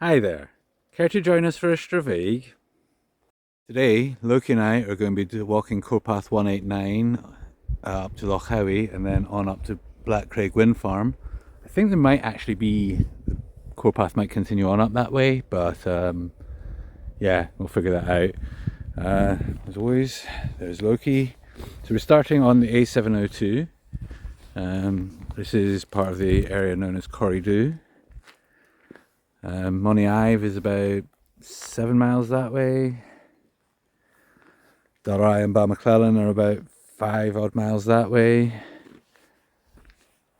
Hi there. Care to join us for a Stravaig? Today, Loki and I are going to be walking Corepath 189 up to Loch Howie and then on up to Blackcraig Windfarm. I think there might actually be, the Corepath might continue on up that way, but yeah, we'll figure that out. As always, there's Loki. So we're starting on the A702. This is part of the area known as Corriedoo. Money Ive is about 7 miles that way. Dalry and Balmaclellan are about 5 odd miles that way.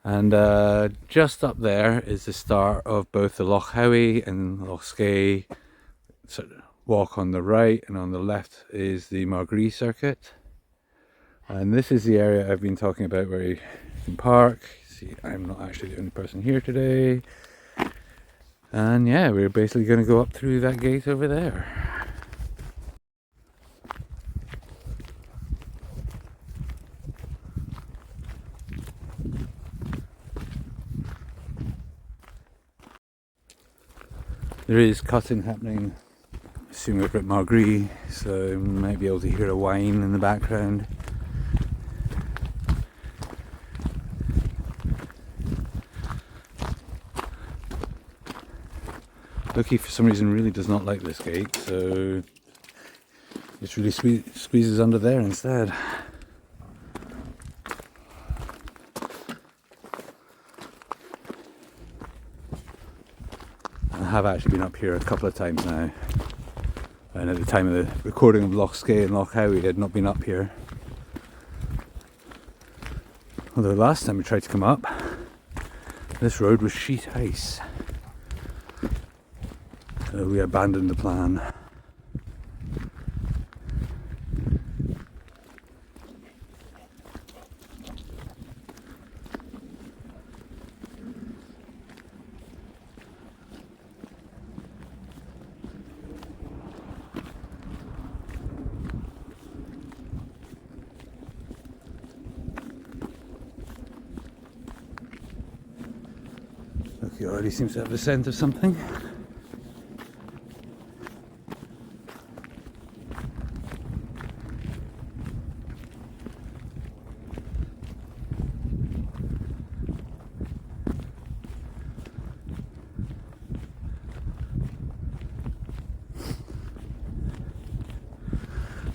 And just up there is the start of both the Loch Howie and Loch Skay. So walk on the right, and on the left is the Margree circuit. And this is the area I've been talking about where you can park. See, I'm not actually the only person here today. And yeah, we're basically going to go up through that gate over there. There is cutting happening, I assume over at Margree, so you might be able to hear a whine in the background. Loki, for some reason, really does not like this gate, so it really squeezes under there instead. I have actually been up here a couple of times now, and at the time of the recording of Loch Skay and Loch Howie I had not been up here. Although last time we tried to come up, this road was sheet ice. So we abandoned the plan. Look, he already seems to have the scent of something.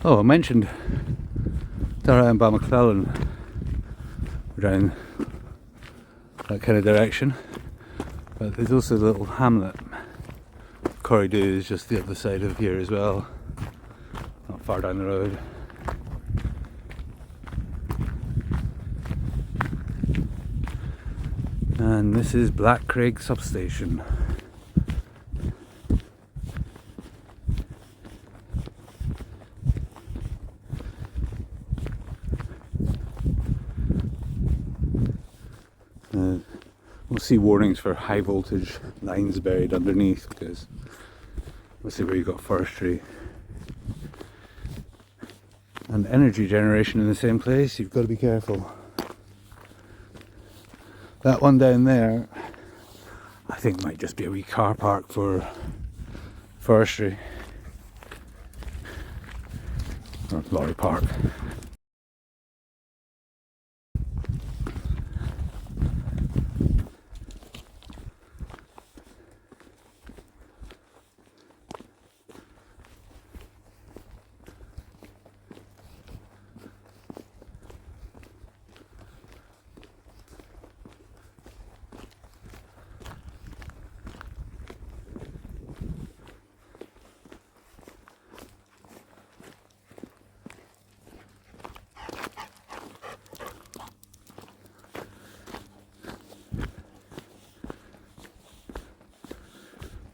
Oh, I mentioned Dalry and Balmaclellan down that kind of direction, but there's also the little hamlet. Corriedoo is just the other side of here as well, not far down the road. And this is Blackcraig substation. We'll see warnings for high voltage lines buried underneath, because we'll see where you've got forestry and energy generation in the same place. You've got to be careful. That one down there I think might just be a wee car park for forestry, or lorry park.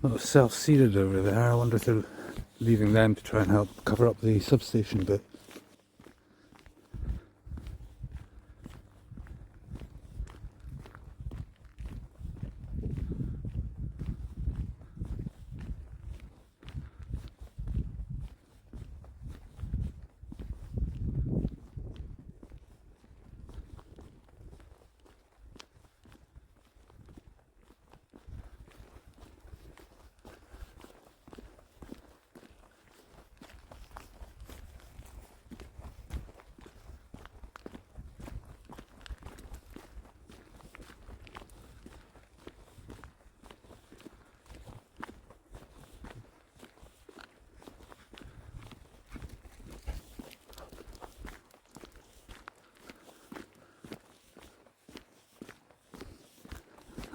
A lot of self-seated over there. I wonder if they're leaving them to try and help cover up the substation bit.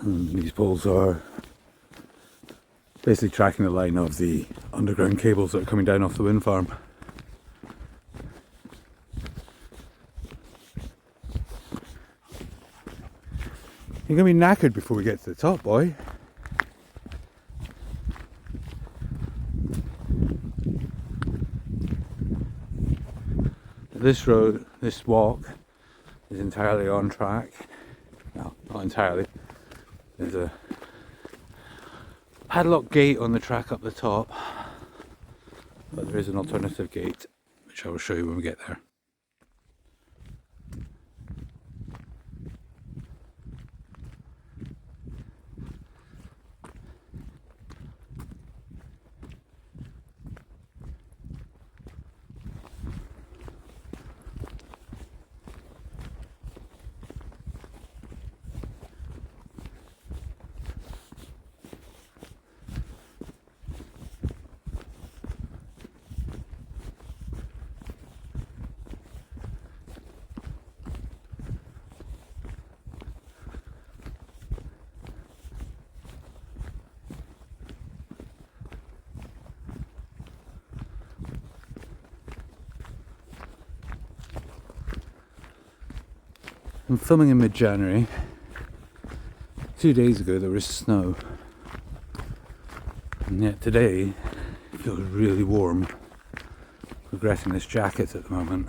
And these poles are basically tracking the line of the underground cables that are coming down off the wind farm. You're going to be knackered before we get to the top, boy. This road, this walk, is entirely on track. No, not entirely. There's a padlock gate on the track up the top, but there is an alternative gate, which I will show you when we get there. I'm filming in mid-January. 2 days ago there was snow, and yet today it feels really warm. Regretting this jacket at the moment,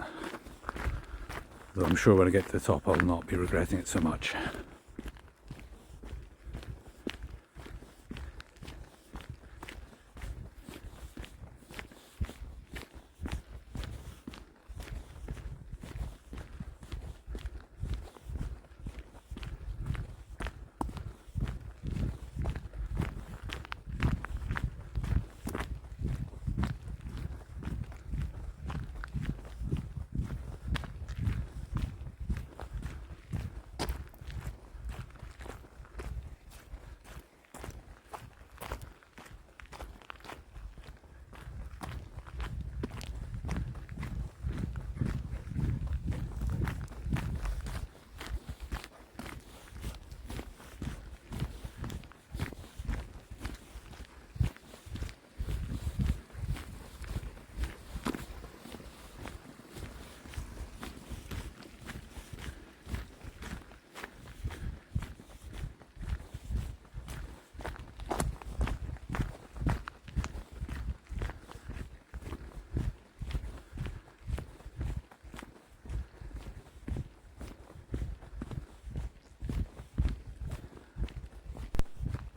though I'm sure when I get to the top I'll not be regretting it so much.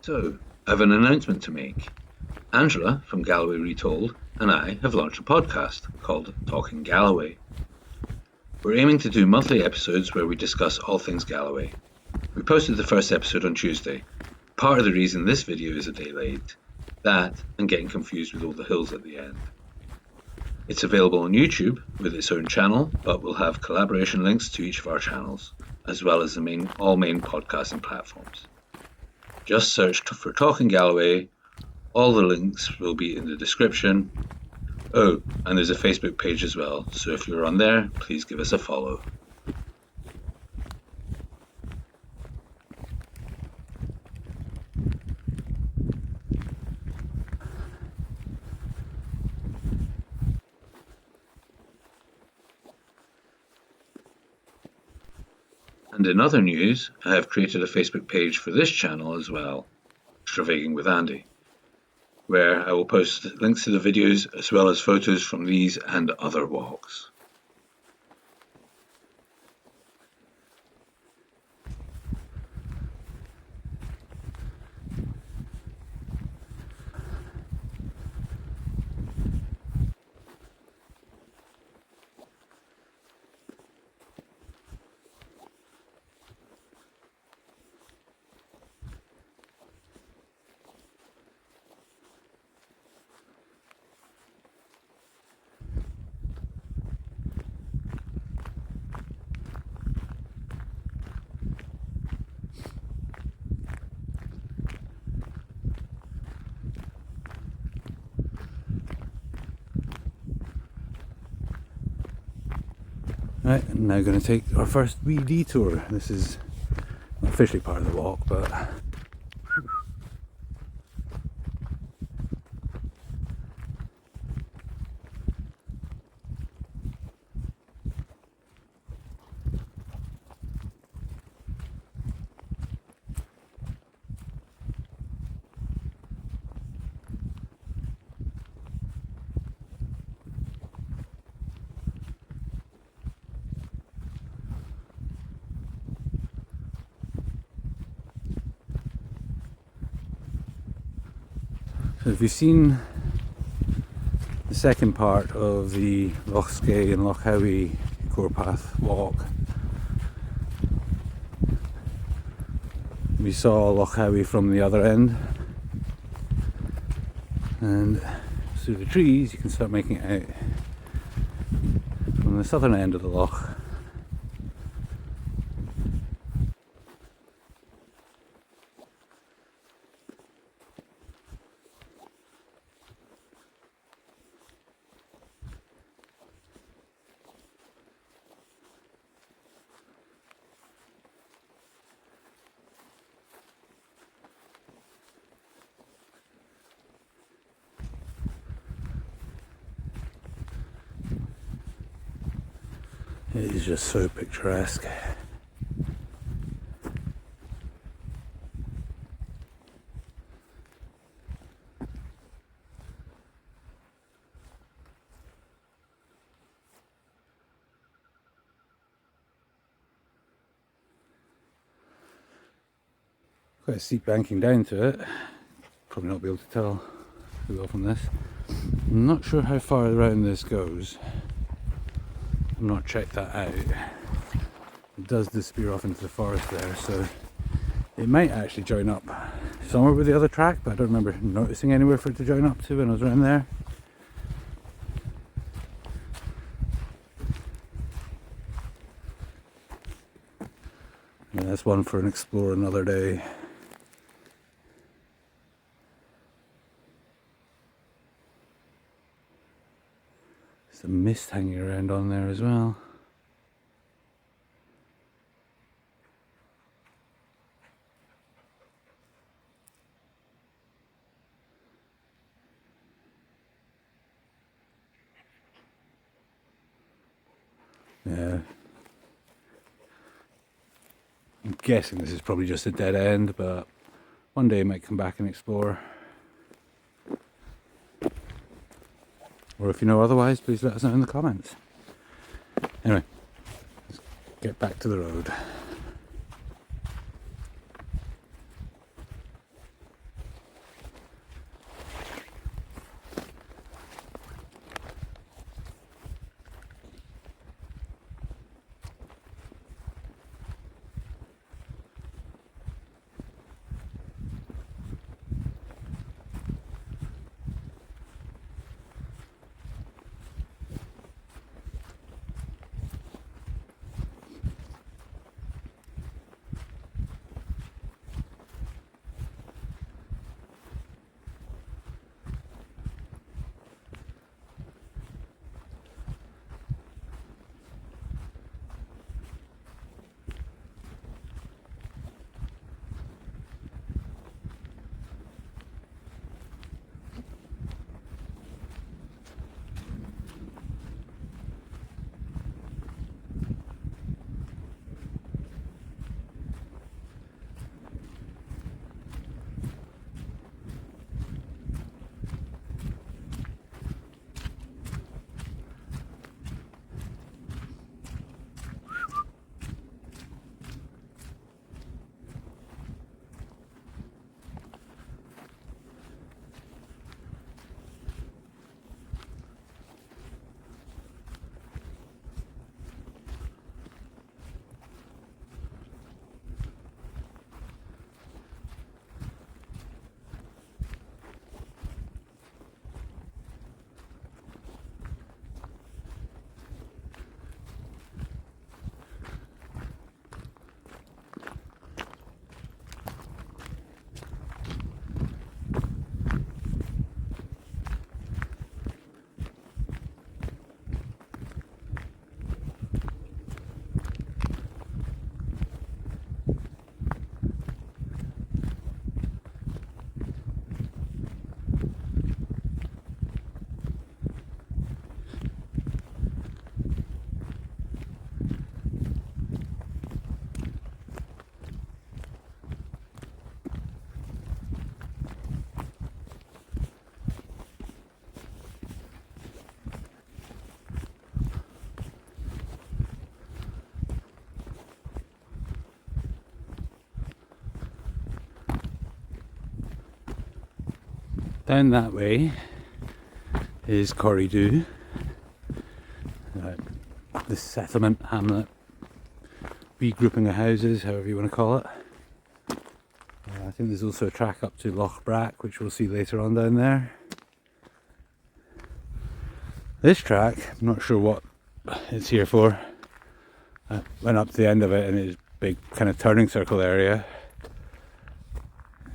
So, I have an announcement to make. Angela from Galloway Retold and I have launched a podcast called Talking Galloway. We're aiming to do monthly episodes where we discuss all things Galloway. We posted the first episode on Tuesday. Part of the reason this video is a day late, that and getting confused with all the hills at the end. It's available on YouTube with its own channel, but we'll have collaboration links to each of our channels, as well as the all main podcasting platforms. Just search for Talking Galloway. All the links will be in the description. Oh, and there's a Facebook page as well, so if you're on there, please give us a follow. And in other news, I have created a Facebook page for this channel as well, Stravaiging with Andy, where I will post links to the videos as well as photos from these and other walks. Right, and now going to take our first wee detour. This is not officially part of the walk, but So if you've seen the second part of the Loch and Loch Howie Corpath walk, we saw Loch Howie from the other end, and through the trees you can start making it out from the southern end of the loch. It is just so picturesque. Quite a steep banking down to it. Probably not be able to tell too well from this. I'm not sure how far around this goes. I've not checked that out. It does disappear off into the forest there, so it might actually join up somewhere with the other track, but I don't remember noticing anywhere for it to join up to when I was around there. Yeah, that's one for an explore another day. Some mist hanging around on there as well. Yeah. I'm guessing this is probably just a dead end, but one day I might come back and explore. Or if you know otherwise, please let us know in the comments. Anyway, let's get back to the road. Down that way is Corriedoo, the settlement, hamlet, regrouping of houses, however you want to call it. I think there's also a track up to Loch Brack, which we'll see later on down there. This track, I'm not sure what it's here for. I went up to the end of it and it's a big kind of turning circle area.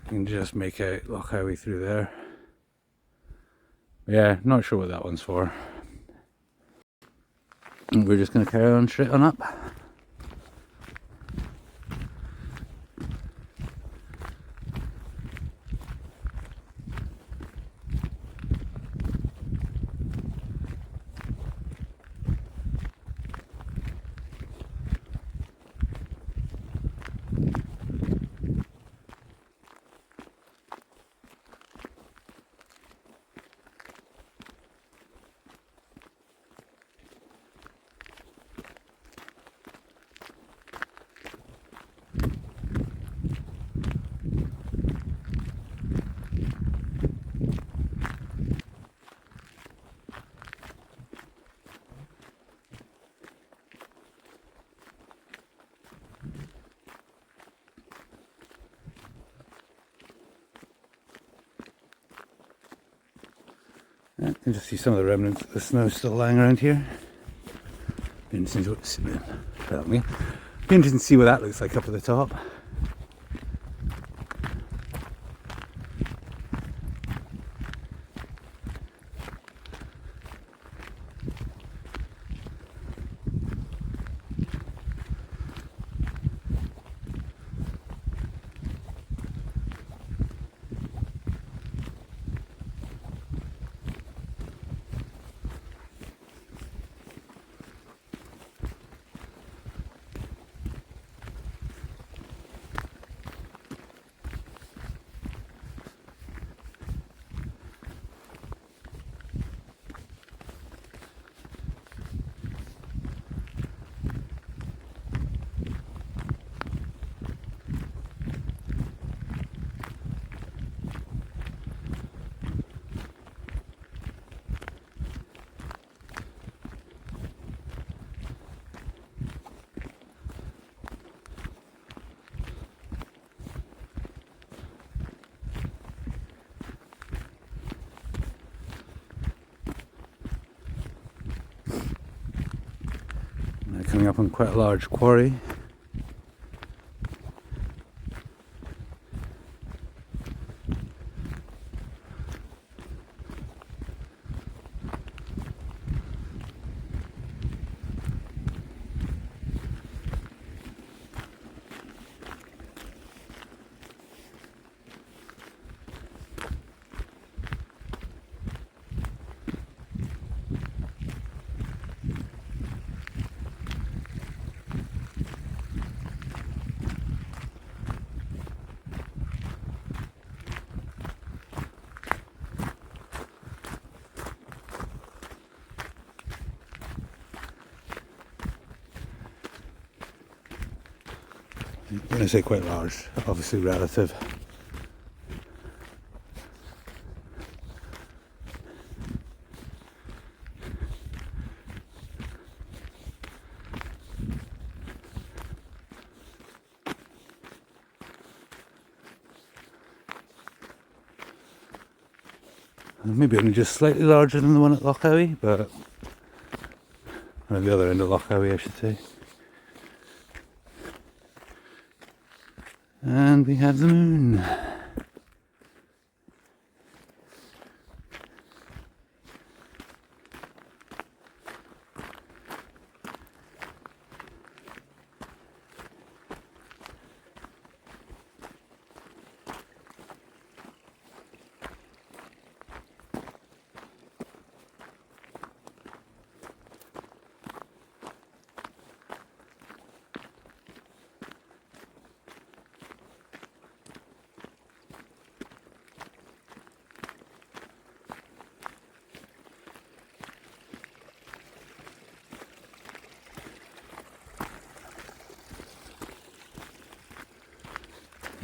You can just make out Loch Howie through there. Yeah, not sure what that one's for. And we're just going to carry on straight on up. Yeah, you can just see some of the remnants of the snow still lying around here. Be interesting to see what that looks like up at the top. Coming up on quite a large quarry. When I say quite large, obviously relative. Maybe only just slightly larger than the one at Loch Howie, but or the other end of Loch Howie, I should say. And we have the moon.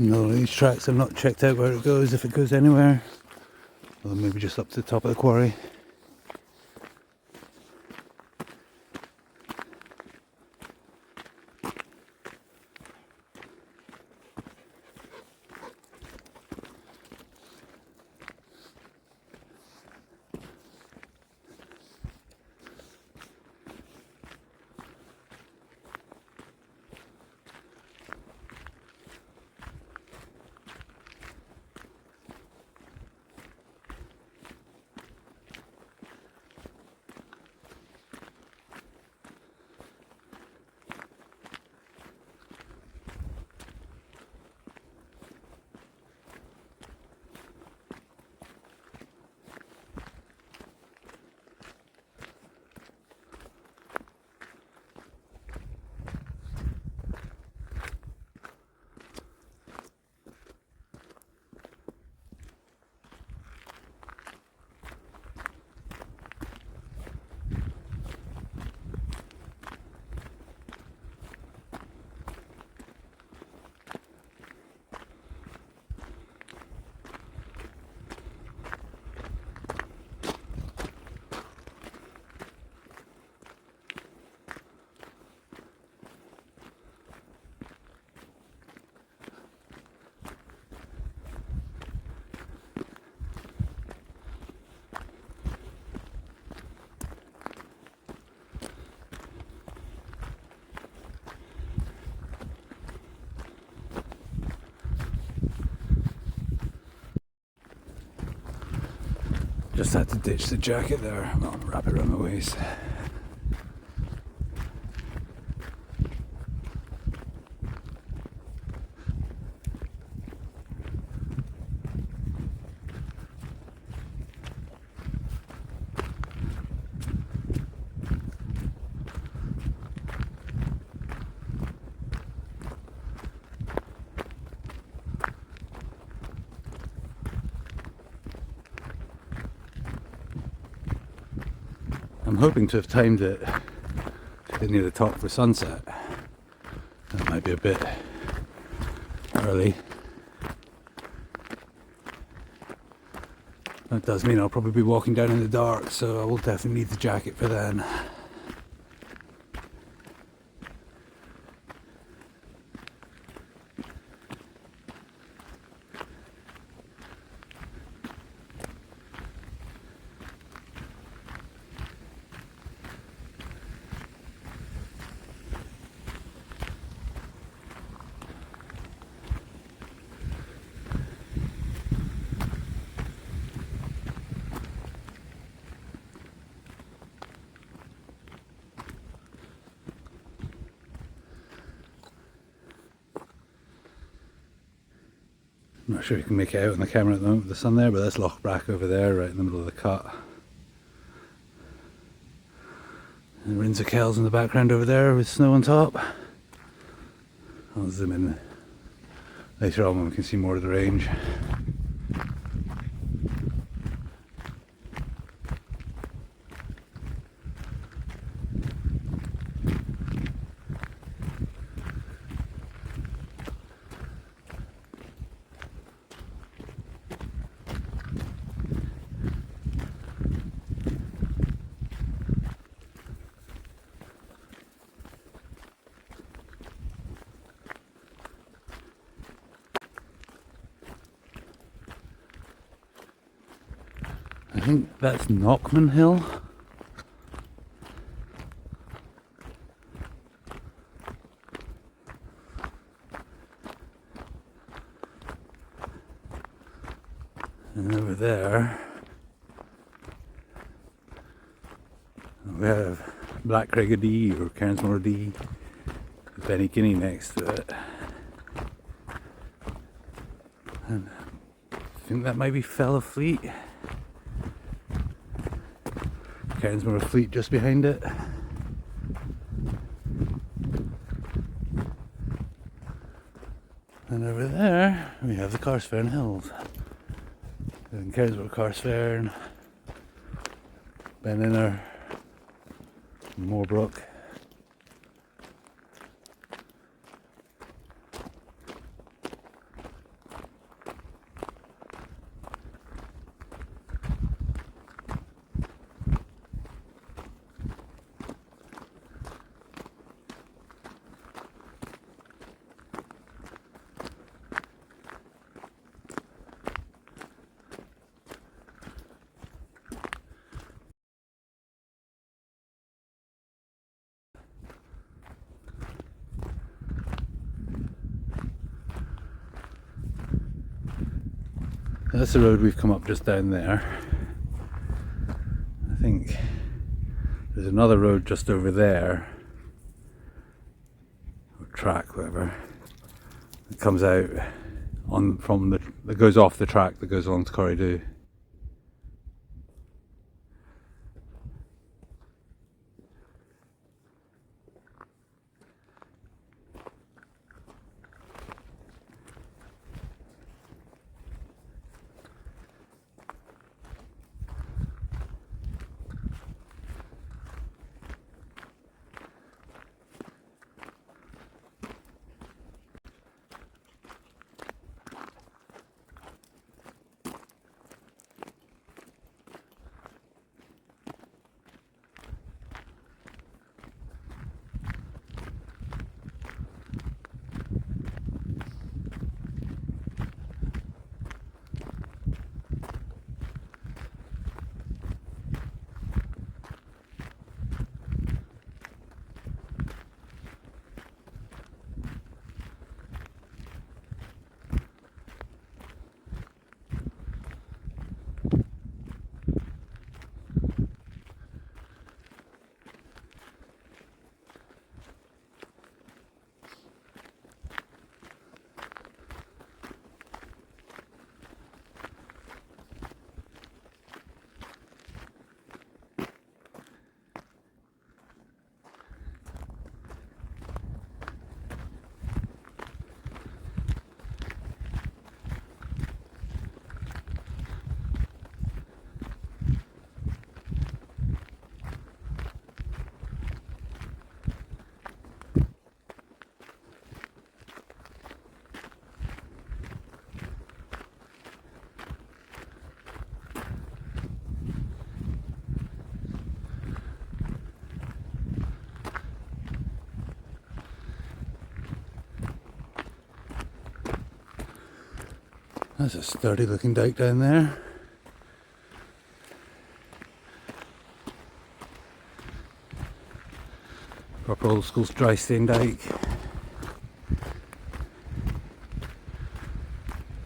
No, these tracks I've not checked out where it goes, if it goes anywhere. Or maybe just up to the top of the quarry. Just had to ditch the jacket there. I'll wrap it around my waist. I'm hoping to have timed it near the top for sunset. That might be a bit early. That does mean I'll probably be walking down in the dark, so I will definitely need the jacket for then. I'm not sure if you can make it out on the camera at the moment with the sun there, but that's Loch Brack over there, right in the middle of the cut. And Rins of Kells in the background over there with snow on top. I'll zoom in later on when we can see more of the range. I think that's Knockman Hill. And over there we have Blackcraig D or Cairnsmore D with Benny Kinney next to it. And I think that might be Fella Fleet. Cairnsmore Fleet just behind it. And over there we have the Carsfern Hills. And Cairnsmore Carsfern, Ben Inner, Moorbrook. That's the road we've come up just down there. I think there's another road just over there, or track, whatever, that comes out on from the, that goes off the track that goes along to Corriedoo. That's a sturdy looking dike down there. Proper old school dry stone dike.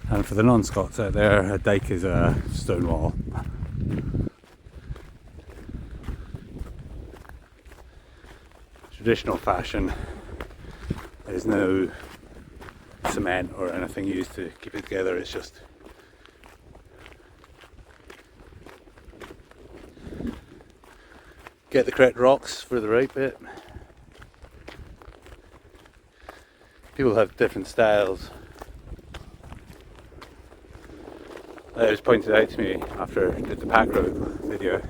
And for the non-Scots out there, a dike is a stone wall. Traditional fashion, there's no cement or anything used to keep it together, it's just get the correct rocks for the right bit. People have different styles. It was pointed out to me after I did the pack road video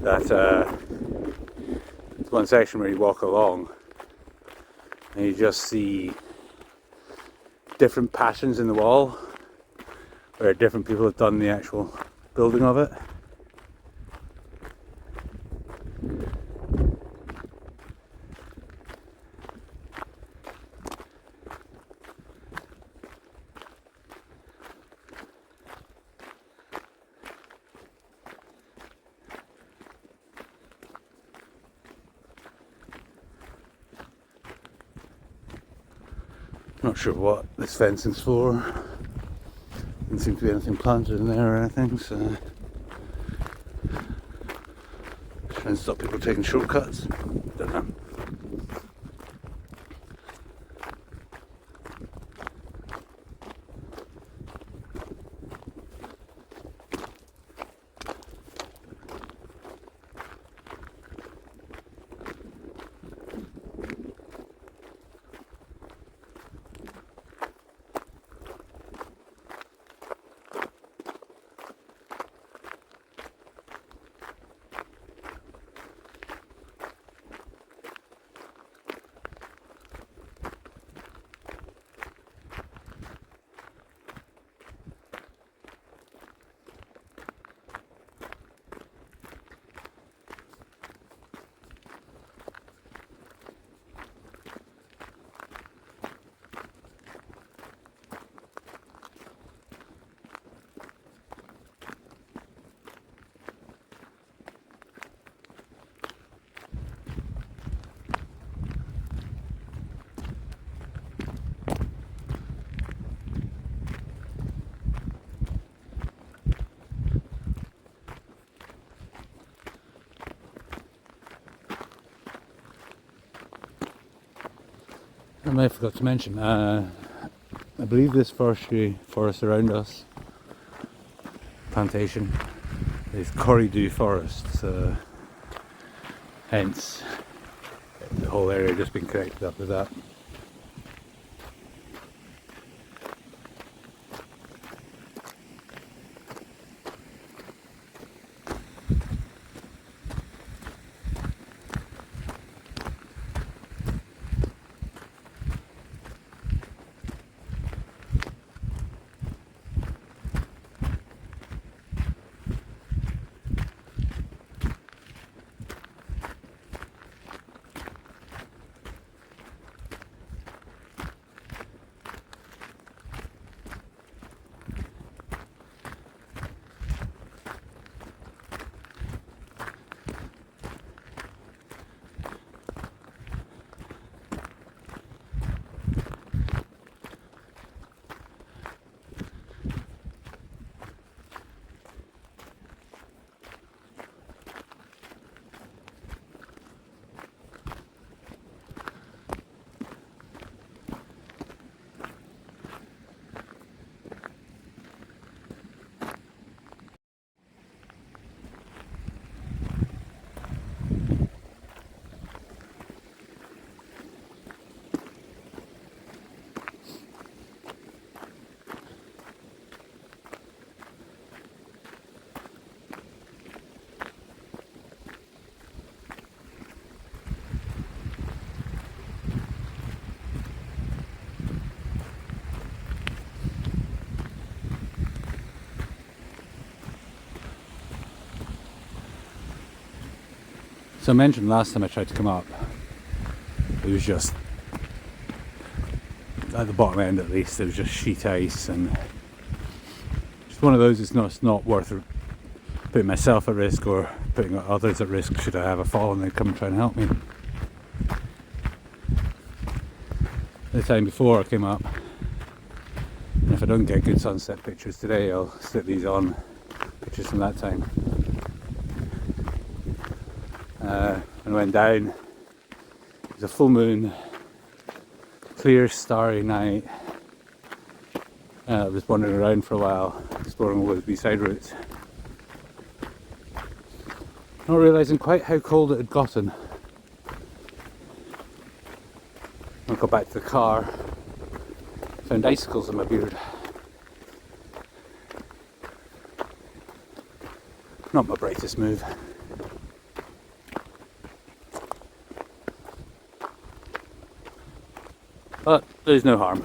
that there's one section where you walk along and you just see different patterns in the wall where different people have done the actual building of it. Not sure what this fencing's for. Doesn't seem to be anything planted in there or anything, so trying to stop people taking shortcuts. Don't know. something I forgot to mention. I believe this forest around us, plantation, is Corriedoo forest, so hence the whole area just been connected up with that. So I mentioned last time I tried to come up, it was just, at the bottom end at least, there was just sheet ice, and just one of those. It's not worth putting myself at risk or putting others at risk should I have a fall and they come and try and help me. The time before I came up, and if I don't get good sunset pictures today, I'll slip these on, pictures from that time. And went down. It was a full moon, clear starry night. I was wandering around for a while, exploring all those B-side routes, not realising quite how cold it had gotten. I got back to the car, found icicles in my beard. Not my brightest move. But there's no harm.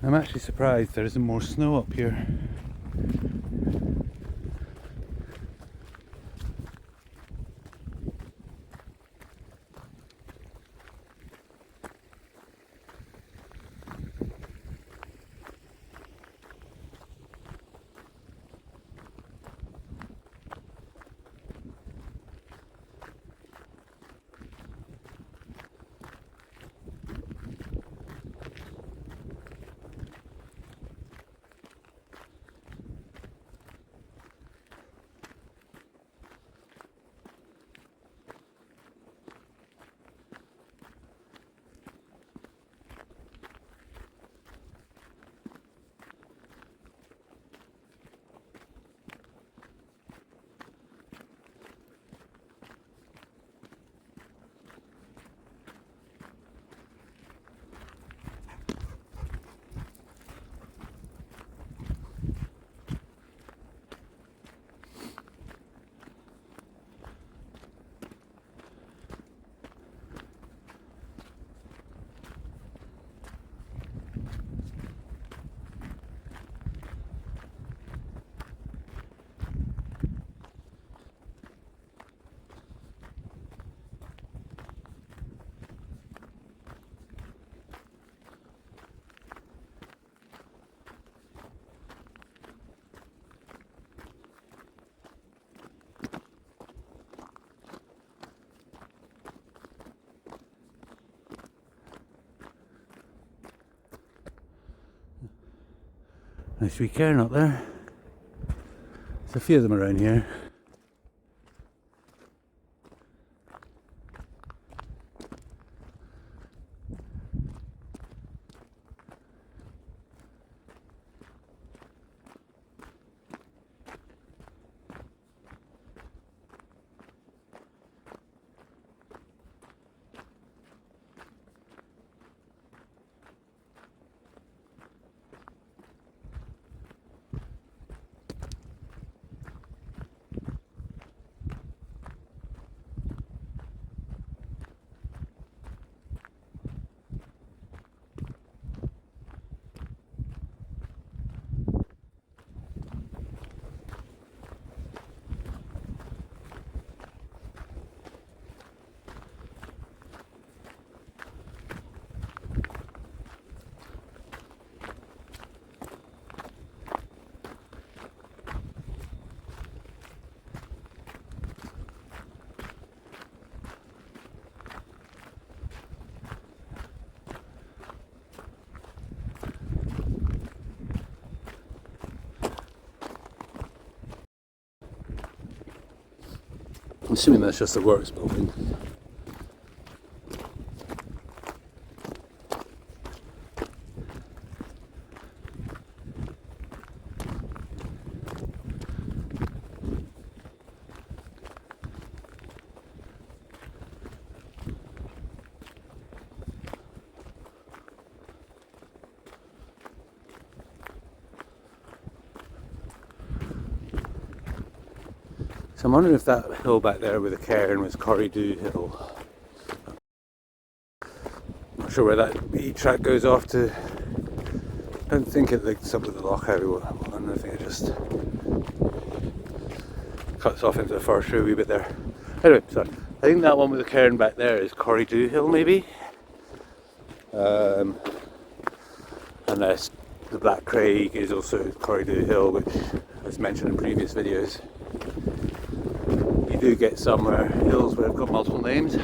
I'm actually surprised there isn't more snow up here. Nice wee cairn up there. There's a few of them around here. I'm assuming that's just the works building. So I'm wondering if that hill back there with the cairn was Corriedoo Hill. Not sure where that E track goes off to. I don't think it links up with the Loch, Howie one. I think it just cuts off into the forestry a wee bit there. Anyway, sorry. I think that one with the cairn back there is Corriedoo Hill, maybe. Unless the Blackcraig is also Corriedoo Hill, which was mentioned in previous videos. You do get some hills where they've got multiple names.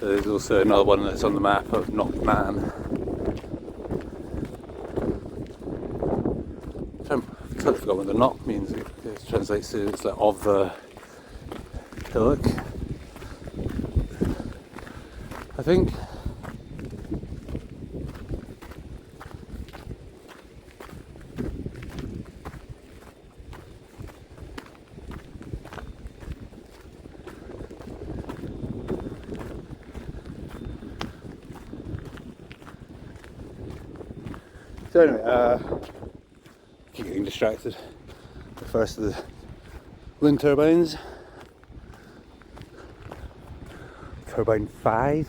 So there's also another one that's on the map of Knockman. I've totally forgot what the knock means. It translates to, it's like of the hillock, I think. So anyway, Keep getting distracted. The first of the wind turbines. Turbine 5.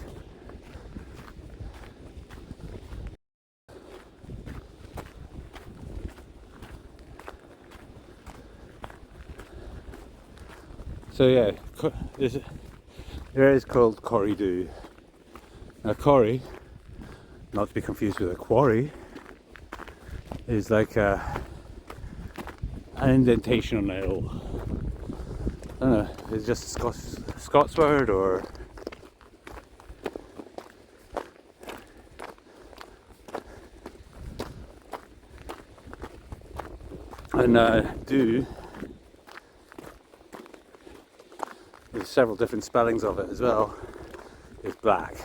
So yeah, the area is called Corriedoo. Now Corrie, not to be confused with a quarry, is like an indentation on a hill. I don't know, it's just a Scots word or... And do, there's several different spellings of it as well, is black.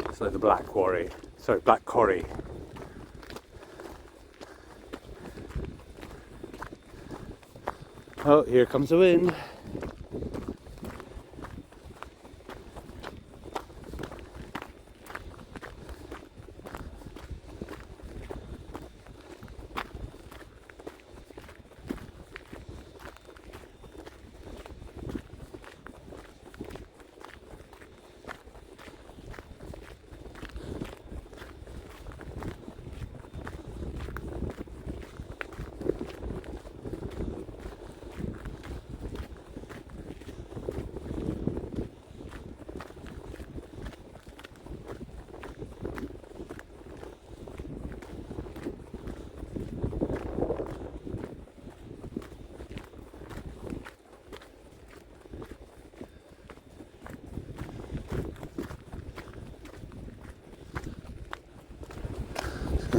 It's like the black quarry, sorry, black quarry. Oh, here comes the wind.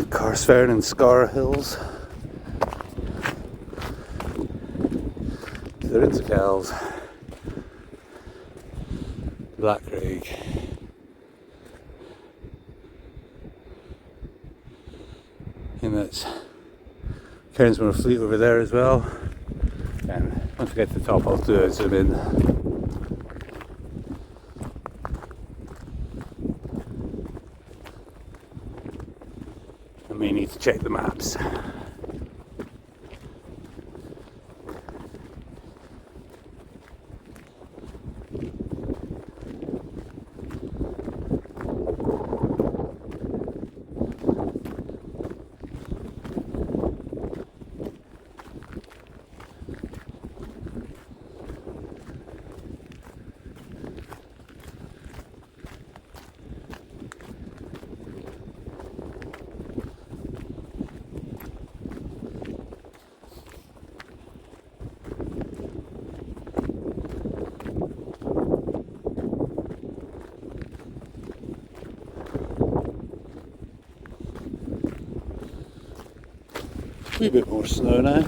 Carsfairn and Scar Hills. The Glenkens of Galloway, Blackcraig. And that's Cairnsmore Fleet over there as well. And once I get to the top, I'll do a zoom in. I may need to check the maps. A wee bit more snow now.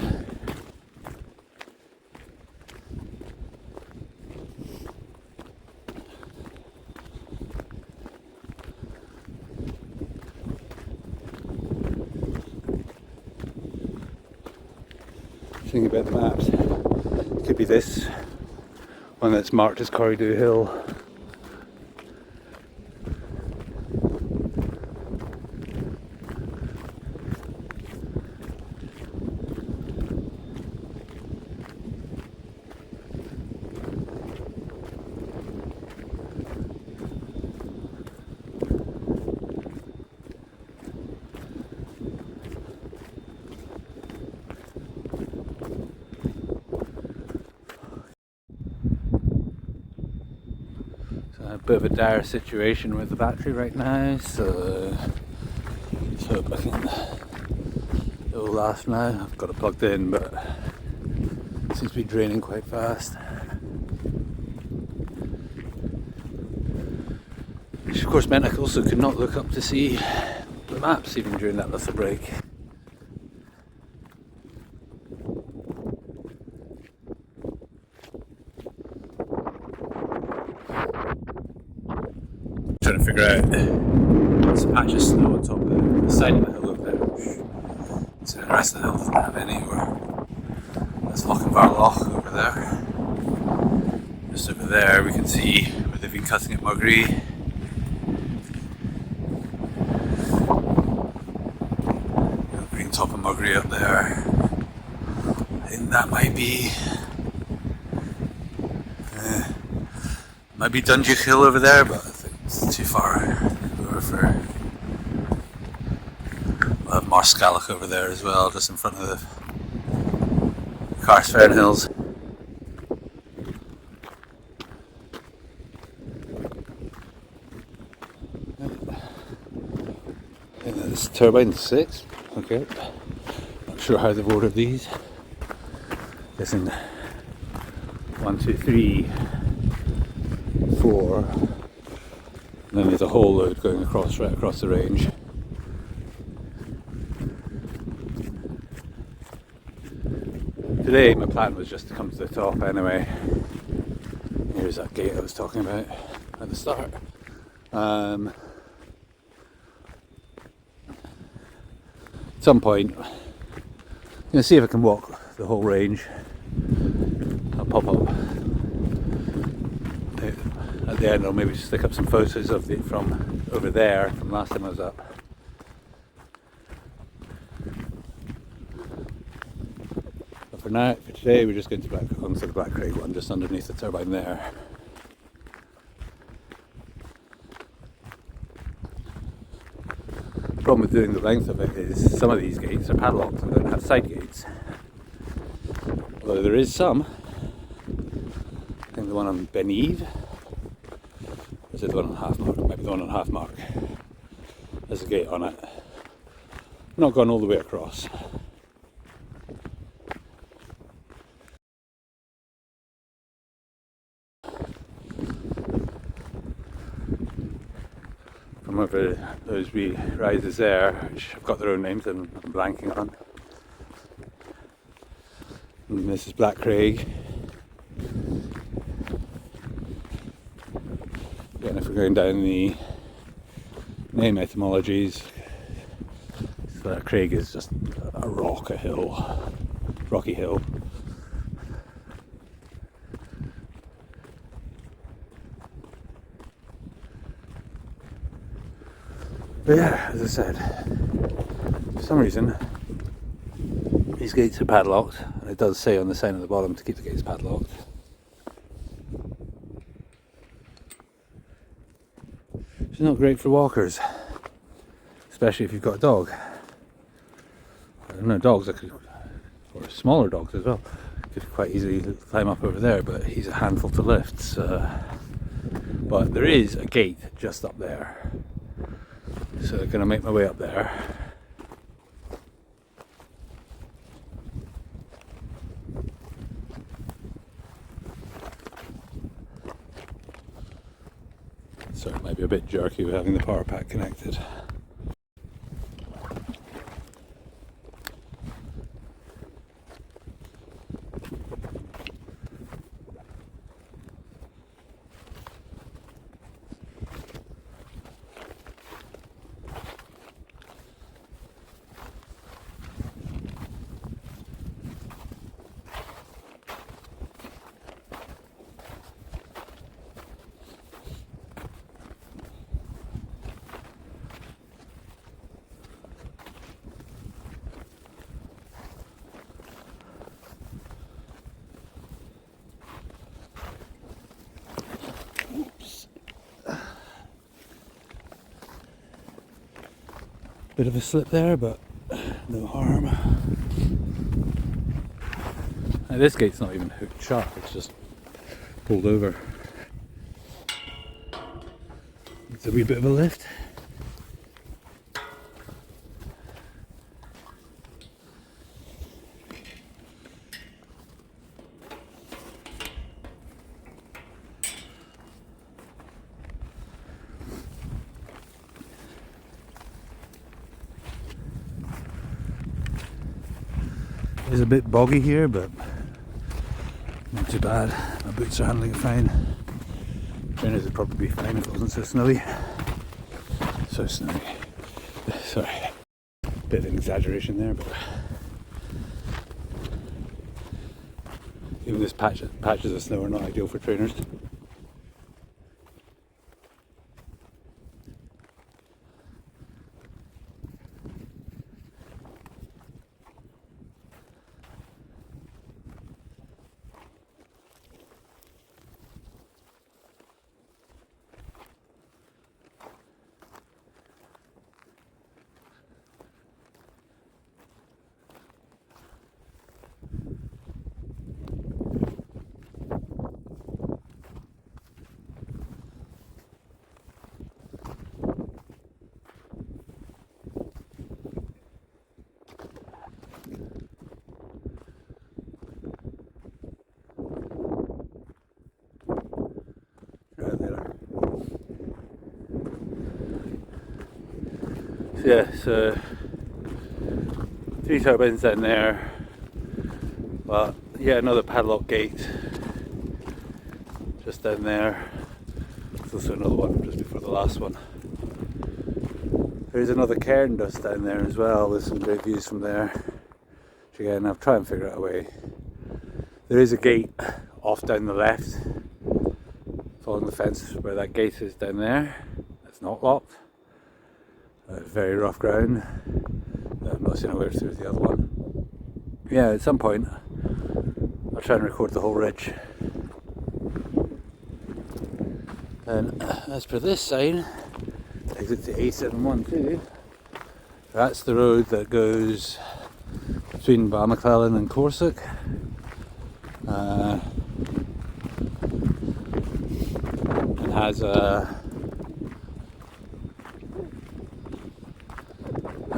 Thinking about the maps, it could be this one that's marked as Corriedoo Hill. A bit of a dire situation with the battery right now, so I think it will last now. I've got it plugged in, but it seems to be draining quite fast. Which of course meant I also could not look up to see the maps even during that little break. Trying to figure out there's a patch of snow on top of the side of the hill over there. So the rest of the hill doesn't have any, or there's Loch over there. Just over there we can see where they've been cutting at Muggery. top of Muggery up there. I think that might be Dungeon Hill over there, but I think it's too far over for. We'll have Marscallach over there as well, just in front of the Carstfern Hills. I think that's turbine 6. Okay. Not sure how they've ordered these. Listen. 1, 2, 3, 4. And then there's a whole load going across right across the range. Today my plan was just to come to the top anyway. Here's that gate I was talking about at the start. At some point, I'm going to see if I can walk the whole range. I'll pop up at the end, or maybe stick up some photos of it from over there from last time I was up. But for now, for today, we're just going to onto the Blackcraig one, just underneath the turbine there. The problem with doing the length of it is some of these gates are padlocked and don't have side gates. Although there is some. I think the one on Beneve, or is it the one on Halfmark? Maybe the one on Halfmark. There's a gate on it. Not gone all the way across. From over those wee rises there, which have got their own names and I'm blanking on. And this is Blackcraig. Again, if we're going down the name etymologies, Blackcraig is just a rock, a hill, rocky hill. But yeah, as I said, for some reason these gates are padlocked, and it does say on the sign at the bottom to keep the gates padlocked. It's not great for walkers, especially if you've got a dog. I don't know, dogs that could, or smaller dogs as well, could quite easily climb up over there, but he's a handful to lift. So. But there is a gate just up there. So I'm going to make my way up there. So it might be a bit jerky with having the power pack connected. Bit of a slip there, but no harm. Now this gate's not even hooked shut, it's just pulled over. It's a wee bit of a lift. It's a bit boggy here, but not too bad. My boots are handling it fine. Trainers would probably be fine if it wasn't so snowy. So snowy. Sorry, bit of an exaggeration there, but even this patches of snow are not ideal for trainers. Yeah, so 3 turbines down there, but yeah, another padlock gate just down there. There's also another one just before the last one. There's another cairn dust down there as well with some great views from there. Which again, I'll try and figure out a way. There is a gate off down the left, following the fence where that gate is down there. It's not locked. Very rough ground. I'm not seeing a way through the other one. Yeah, at some point I'll try and record the whole ridge. And as per this sign, exit to A712. That's the road that goes between Balmaclellan and Corsic. And has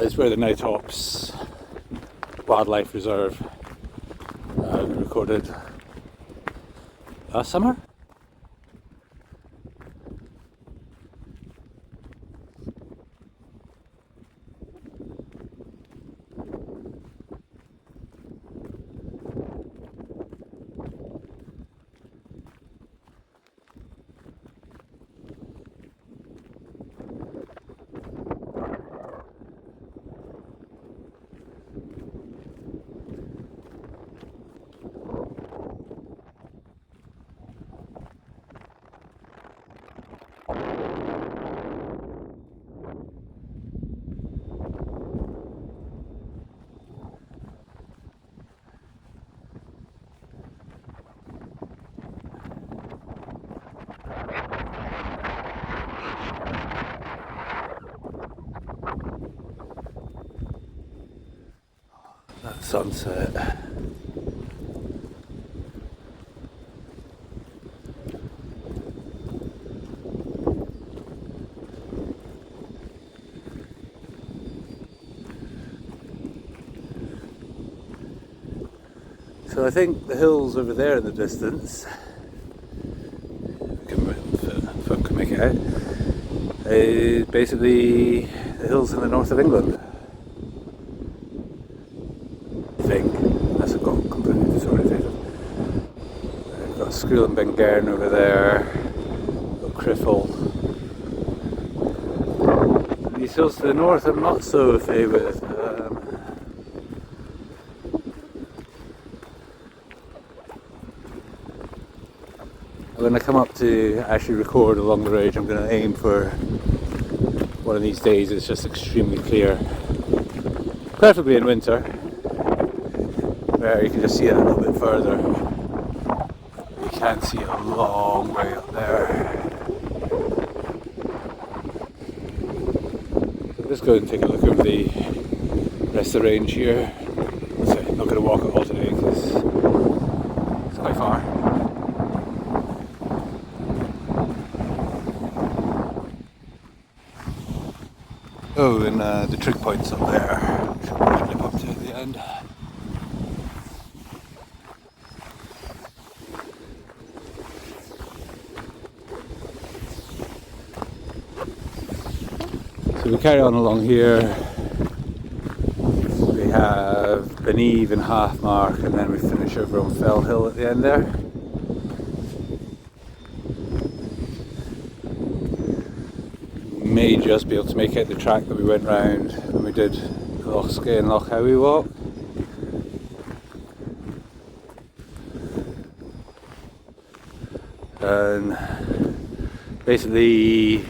it's where the Nowtops Wildlife Reserve recorded last summer. That sunset. So I think the hills over there in the distance, if I can make it out, is basically the hills in the north of England. I think. That's got completely disorientated. I've got Schuil and Bengairn over there, got Criffel. These hills to the north I'm not so familiar with. When I come up to actually record along the ridge, I'm going to aim for one of these days it's just extremely clear, preferably in winter, where you can just see it a little bit further. You can't see it a long way up there. So just go and take a look over the rest of the range here. So I'm not going to walk it all today because it's quite far. Oh, and the trig point's up there, which I'll probably nip up to at the end. So we carry on along here. We have Beneve and Halfmark, and then we finish over on Fell Hill at the end there. May just be able to make out the track that we went round when we did the Loch and Loch Howie walk. And basically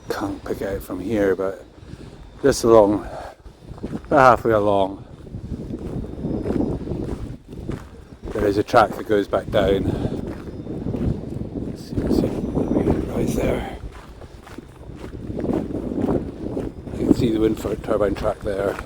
can't pick it out from here, but just along, about halfway along, there is a track that goes back down. Right there. You can see the wind turbine track there.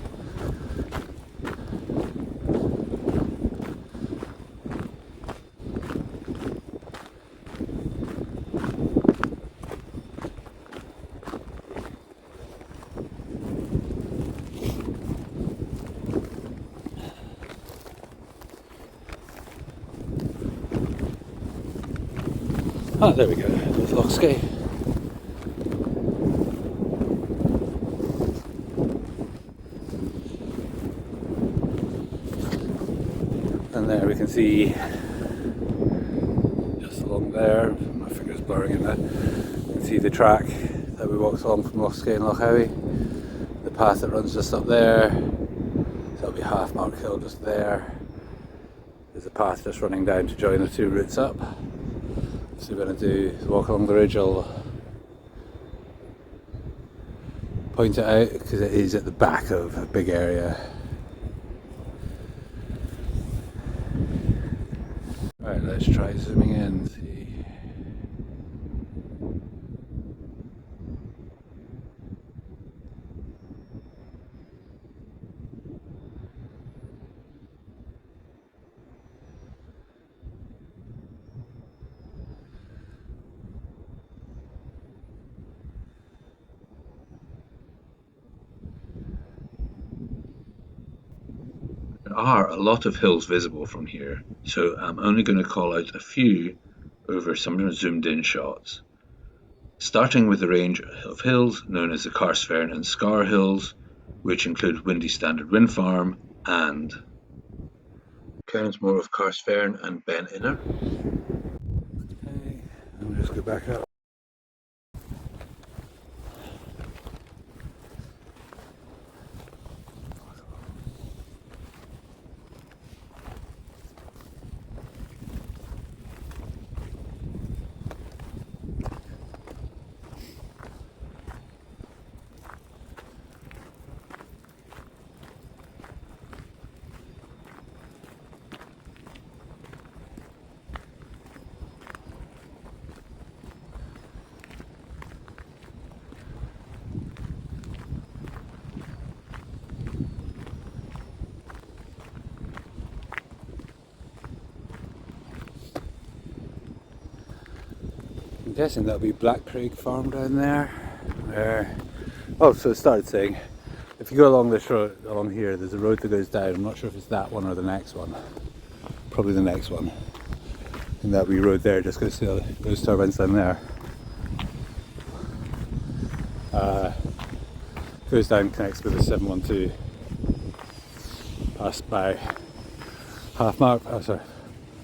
Ah, there we go. There's Loch. see just along there, my finger's blurring in that, you can see the track that we walked along from Loch and Loch Howie, the path that runs just up there, so that'll be Half Mark Hill just there. There's a path just running down to join the two routes up. So we're going to do the walk along the ridge. I'll point it out because it is at the back of a big area. Right, let's try zooming in. See. There are a lot of hills visible from here, so I'm only going to call out a few over some zoomed in shots. Starting with the range of hills known as the Carstfern and Scar Hills, which include Windy Standard Windfarm and Cairnsmore of Carstfern and Ben Inner. Okay, I'll just go back up. I'm guessing that'll be Blackcraig farm down there. Oh, so it started saying, if you go along this road, along here, there's a road that goes down. I'm not sure if it's that one or the next one. Probably the next one. And that wee road there just goes to those turbines down there. Goes down, connects with the 712. Passed by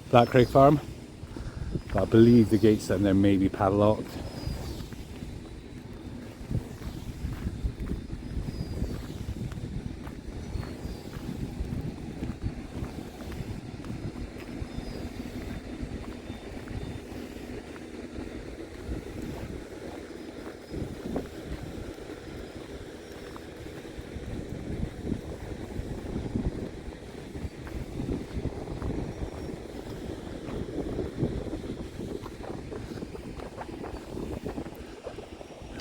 Blackcraig farm. But I believe the gates down there may be padlocked.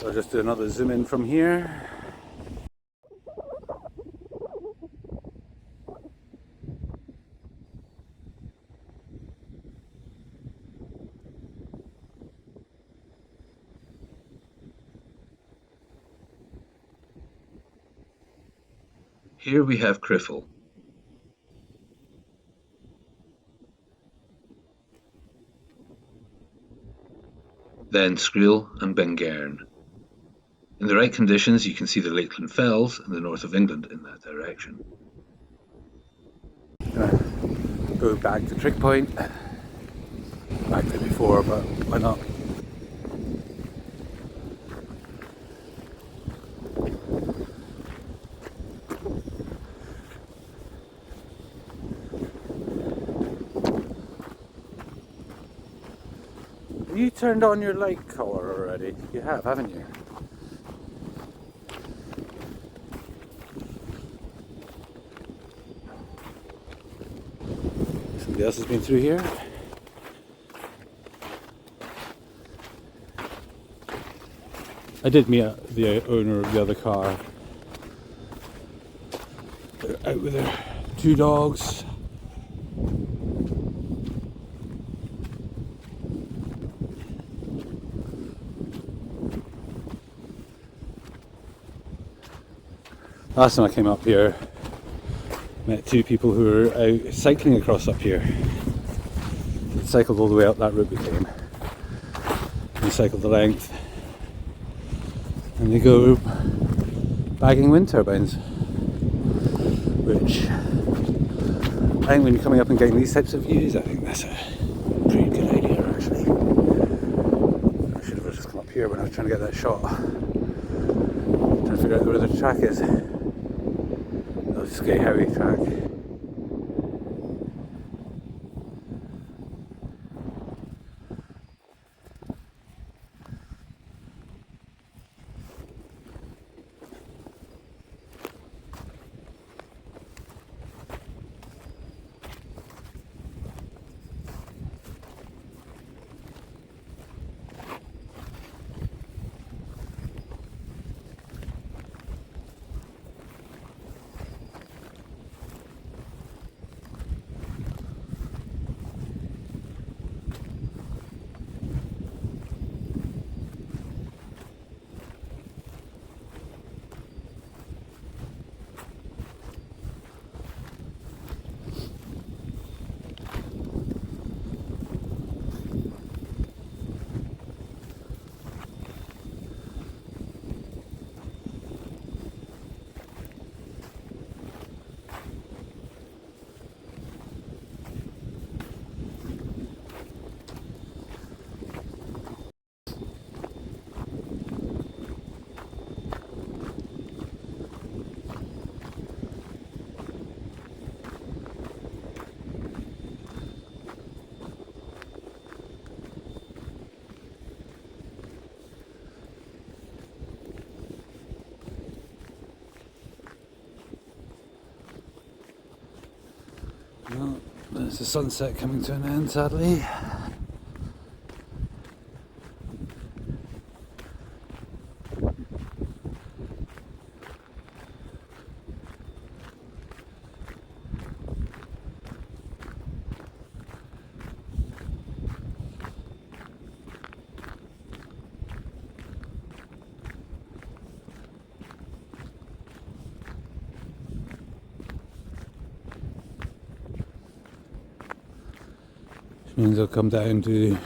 I'll just do another zoom in from here. Here we have Criffel. Then Scriel and Bengairn. In the right conditions, you can see the Lakeland Fells in the north of England in that direction. Go back to Trick Point. Back to before, but why not? You turned on your light collar already. You have, haven't you? Somebody else has been through here. I did meet the owner of the other car. They're out with their two dogs. Last time I came up here, met two people who were out cycling across up here. They cycled all the way up that route we came. They cycled the length. And they go bagging wind turbines, which think when you're coming up and getting these types of views, I think that's a pretty good idea actually. I should have just come up here when I was trying to get that shot. Trying to figure out where the track is. Oh, Skye Howie track. Well, there's the sunset coming to an end, sadly. Means I'll come down to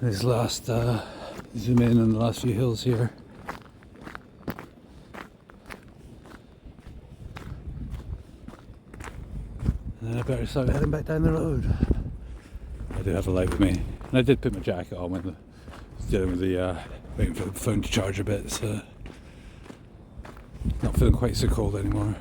this last zoom in on the last few hills here. And then I better start heading back down the road. I do have a light with me, and I did put my jacket on when I was dealing with the waiting for the phone to charge a bit, so not feeling quite so cold anymore.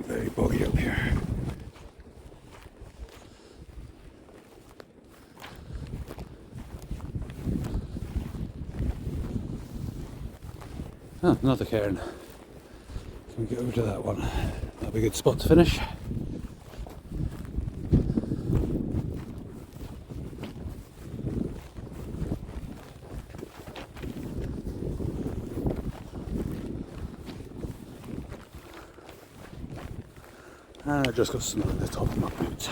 Very boggy up here. Oh, another cairn. Can we get over to that one? That'll be a good spot to finish. And I just got snow on the top of my boots.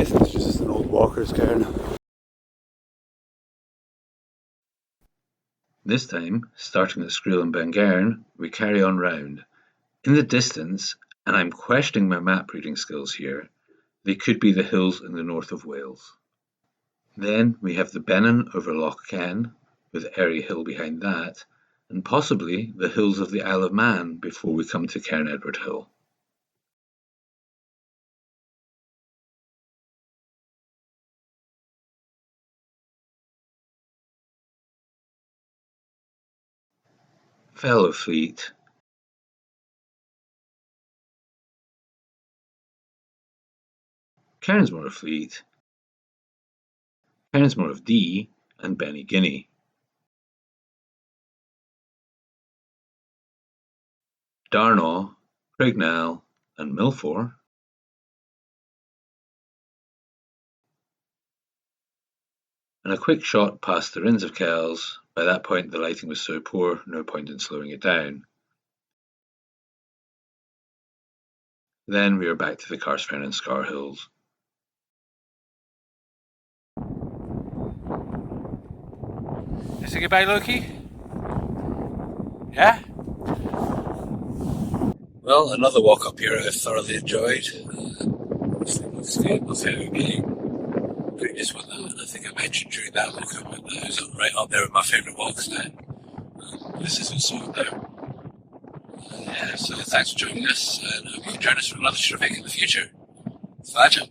distance, just an old walker's cairn. This time, starting at Scriel and Bengairn, we carry on round. In the distance, and I'm questioning my map reading skills here, they could be the hills in the north of Wales. Then we have the Bennin over Loch Ken, with Airy Hill behind that, and possibly the hills of the Isle of Man before we come to Cairn Edward Hill. Fellow fleet, Cairnsmore of Fleet, Cairnsmore of Dee, and Benny Guinea. Darnaw, Craignell, and Milford. And a quick shot past the Rins of Kells. By that point the lighting was so poor, no point in slowing it down. Then we are back to the Carsfen and Scar Hills. Say goodbye, Loki? Yeah? Well, another walk up here I've thoroughly enjoyed. It's good, the previous one that I think I mentioned during that walk up, that was right up there with my favourite walks now. This is also up there. Yeah, so thanks for joining us, and hope you can join us for another Stravaiging in the future. Slàinte.